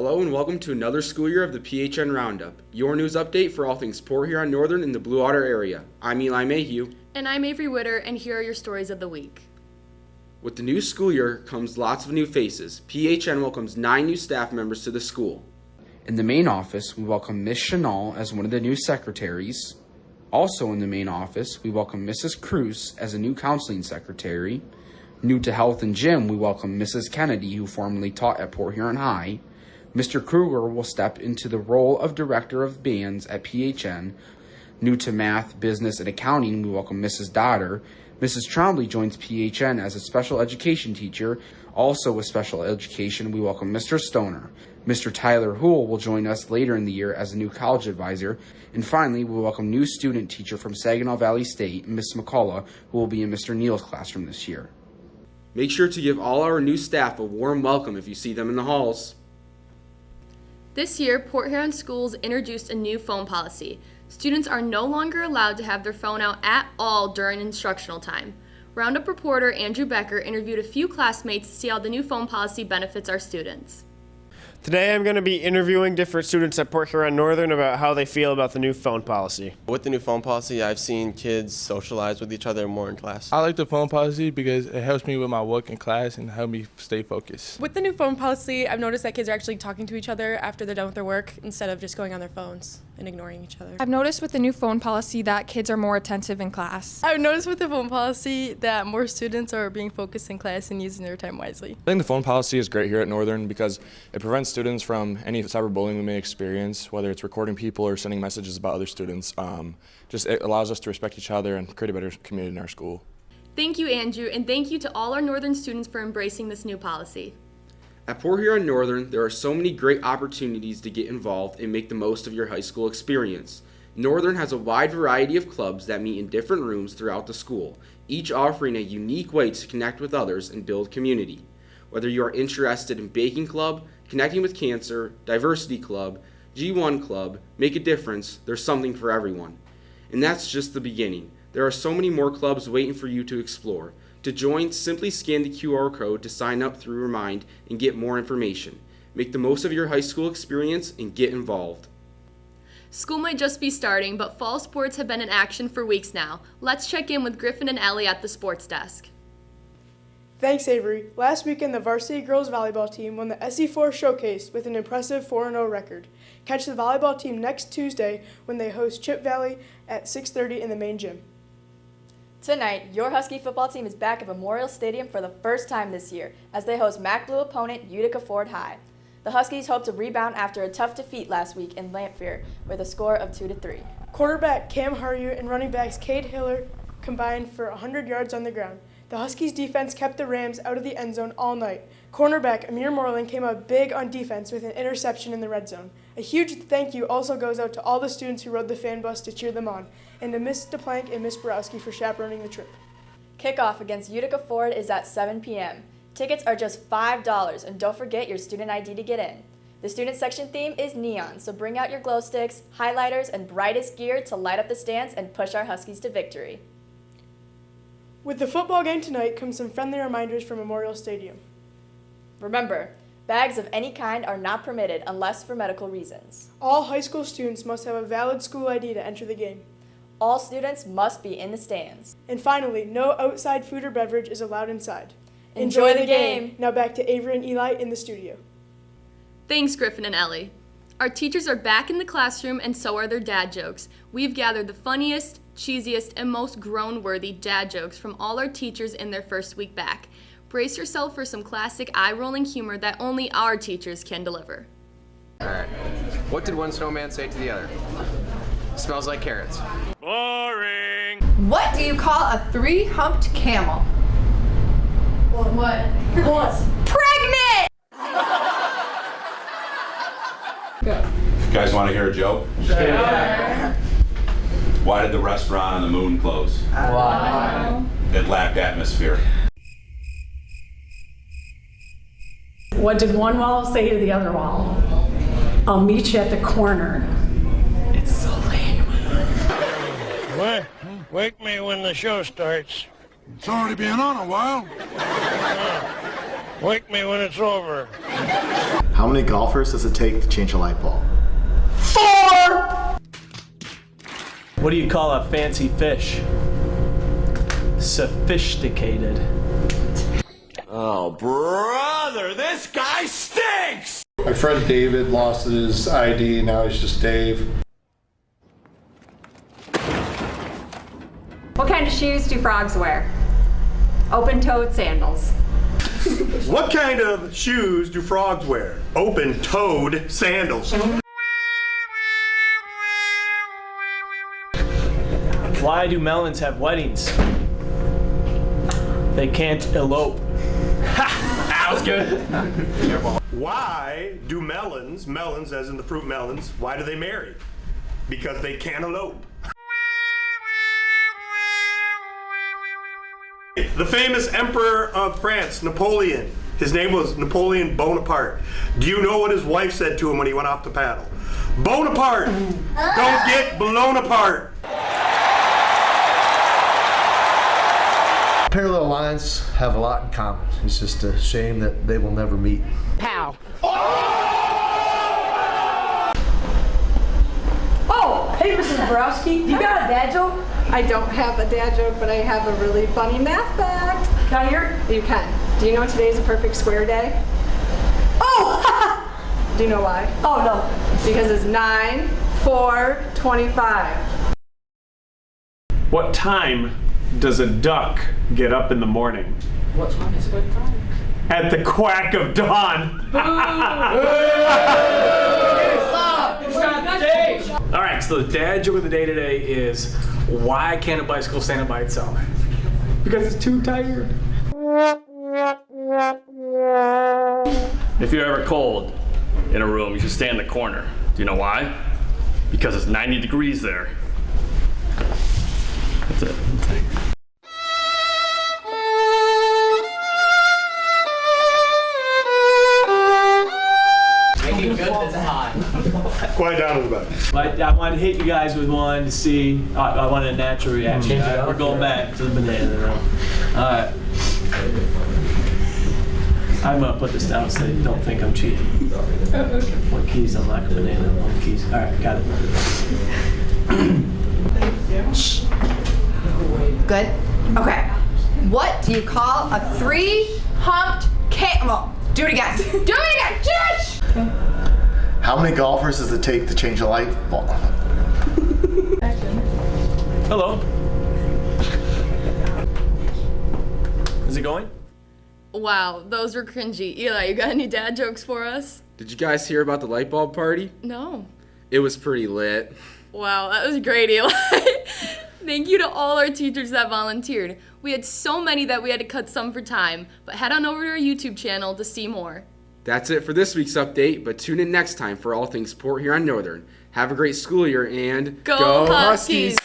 Hello and welcome to another school year of the PHN Roundup, your news update for all things Port Huron Northern in the Blue Water area. I'm Eli Mayhew. And I'm Avery Witter, and here are your stories of the week. With the new school year comes lots of new faces. PHN welcomes 9 new staff members to the school. In the main office, we welcome Miss Chanel as one of the new secretaries. Also in the main office, we welcome Mrs. Cruz as a new counseling secretary. New to health and gym, we welcome Mrs. Kennedy, who formerly taught at Port Huron High. Mr. Kruger will step into the role of Director of Bands at PHN. New to math, business, and accounting, we welcome Mrs. Dodder. Mrs. Trombley joins PHN as a special education teacher. Also with special education, we welcome Mr. Stoner. Mr. Tyler Houle will join us later in the year as a new college advisor. And finally, we welcome new student teacher from Saginaw Valley State, Miss McCullough, who will be in Mr. Neal's classroom this year. Make sure to give all our new staff a warm welcome if you see them in the halls. This year, Port Huron Schools introduced a new phone policy. Students are no longer allowed to have their phone out at all during instructional time. Roundup reporter Andrew Becker interviewed a few classmates to see how the new phone policy benefits our students. Today I'm going to be interviewing different students at Port Huron Northern about how they feel about the new phone policy. With the new phone policy, I've seen kids socialize with each other more in class. I like the phone policy because it helps me with my work in class and help me stay focused. With the new phone policy, I've noticed that kids are actually talking to each other after they're done with their work instead of just going on their phones and ignoring each other. I've noticed with the new phone policy that kids are more attentive in class. I've noticed with the phone policy that more students are being focused in class and using their time wisely. I think the phone policy is great here at Northern because it prevents students from any cyberbullying we may experience, whether it's recording people or sending messages about other students. It allows us to respect each other and create a better community in our school. Thank you, Andrew, and thank you to all our Northern students for embracing this new policy. At Port Huron Northern, there are so many great opportunities to get involved and make the most of your high school experience. Northern has a wide variety of clubs that meet in different rooms throughout the school, each offering a unique way to connect with others and build community. Whether you are interested in Baking Club, Connecting with Cancer, Diversity Club, G1 Club, Make a Difference, there's something for everyone. And that's just the beginning. There are so many more clubs waiting for you to explore. To join, simply scan the QR code to sign up through Remind and get more information. Make the most of your high school experience and get involved. School might just be starting, but fall sports have been in action for weeks now. Let's check in with Griffin and Ellie at the sports desk. Thanks, Avery. Last weekend, the varsity girls volleyball team won the SC4 Showcase with an impressive 4-0 record. Catch the volleyball team next Tuesday when they host Chip Valley at 6:30 in the main gym. Tonight, your Husky football team is back at Memorial Stadium for the first time this year as they host MAC Blue opponent Utica Ford High. The Huskies hope to rebound after a tough defeat last week in Lamphere with a score of 2-3. Quarterback Cam Haryu and running backs Cade Hiller combined for 100 yards on the ground. The Huskies defense kept the Rams out of the end zone all night. Cornerback Amir Moreland came out big on defense with an interception in the red zone. A huge thank you also goes out to all the students who rode the fan bus to cheer them on, and to Miss DePlank and Miss Borowski for chaperoning the trip. Kickoff against Utica Ford is at 7 p.m. Tickets are just $5, and don't forget your student ID to get in. The student section theme is neon, so bring out your glow sticks, highlighters, and brightest gear to light up the stands and push our Huskies to victory. With the football game tonight comes some friendly reminders from Memorial Stadium. Remember, bags of any kind are not permitted unless for medical reasons. All high school students must have a valid school ID to enter the game. All students must be in the stands. And finally, no outside food or beverage is allowed inside. Enjoy the game. Now back to Avery and Eli in the studio. Thanks, Griffin and Ellie. Our teachers are back in the classroom, and so are their dad jokes. We've gathered the funniest, cheesiest, and most groan-worthy dad jokes from all our teachers in their first week back. Brace yourself for some classic eye-rolling humor that only our teachers can deliver. All right. What did one snowman say to the other? Smells like carrots. Boring. What do you call a 3-humped camel? What? Pregnant! You guys want to hear a joke? Sure. Why did the restaurant on the moon close? Why? It lacked atmosphere. What did one wall say to the other wall? I'll meet you at the corner. It's so lame. Wake me when the show starts. It's already been on a while. Wake me when it's over. How many golfers does it take to change a light bulb? 4! What do you call a fancy fish? Sophisticated. Oh, brother, this guy stinks! My friend David lost his ID, now he's just Dave. What kind of shoes do frogs wear? Open-toed sandals. What kind of shoes do frogs wear? Open-toed sandals. Why do melons have weddings? They can't elope. That was good. Why do melons as in the fruit melons, why do they marry? Because they can't elope. The famous emperor of France, Napoleon. His name was Napoleon Bonaparte. Do you know what his wife said to him when he went off to paddle? Bonaparte, don't get blown apart. Parallel lines have a lot in common. It's just a shame that they will never meet. Pow. Oh, hey, Mrs. Borowski, you got a dad joke? I don't have a dad joke, but I have a really funny math fact. Can I hear? You can. Do you know today's a perfect square day? Oh! Do you know why? Oh, no. Because it's 9, 4, 25. What time does a duck get up in the morning? What time is it? At the quack of dawn. All right, so the dad joke of the day today is, why can't a bicycle stand up by itself? Because it's too tired. If you're ever cold in a room, you should stay in the corner. Do you know why? Because it's 90 degrees there. That's it. Making good this hot. Quiet down in the back. I wanted to hit you guys with one to see. I wanted a natural reaction. All right, we're going back to the banana room. All right. I'm gonna put this down so you don't think I'm cheating. One keys unlock a banana. One keys. All right, got it. Good. Okay. What do you call a 3-humped camel? Do it again. Do it again. Shush! How many golfers does it take to change a light bulb? Hello. Is it going? Wow, those were cringy. Eli, you got any dad jokes for us? Did you guys hear about the light bulb party? No. It was pretty lit. Wow, that was great, Eli. Thank you to all our teachers that volunteered. We had so many that we had to cut some for time, but head on over to our YouTube channel to see more. That's it for this week's update, but tune in next time for all things Port Huron Northern. Have a great school year and Go Huskies!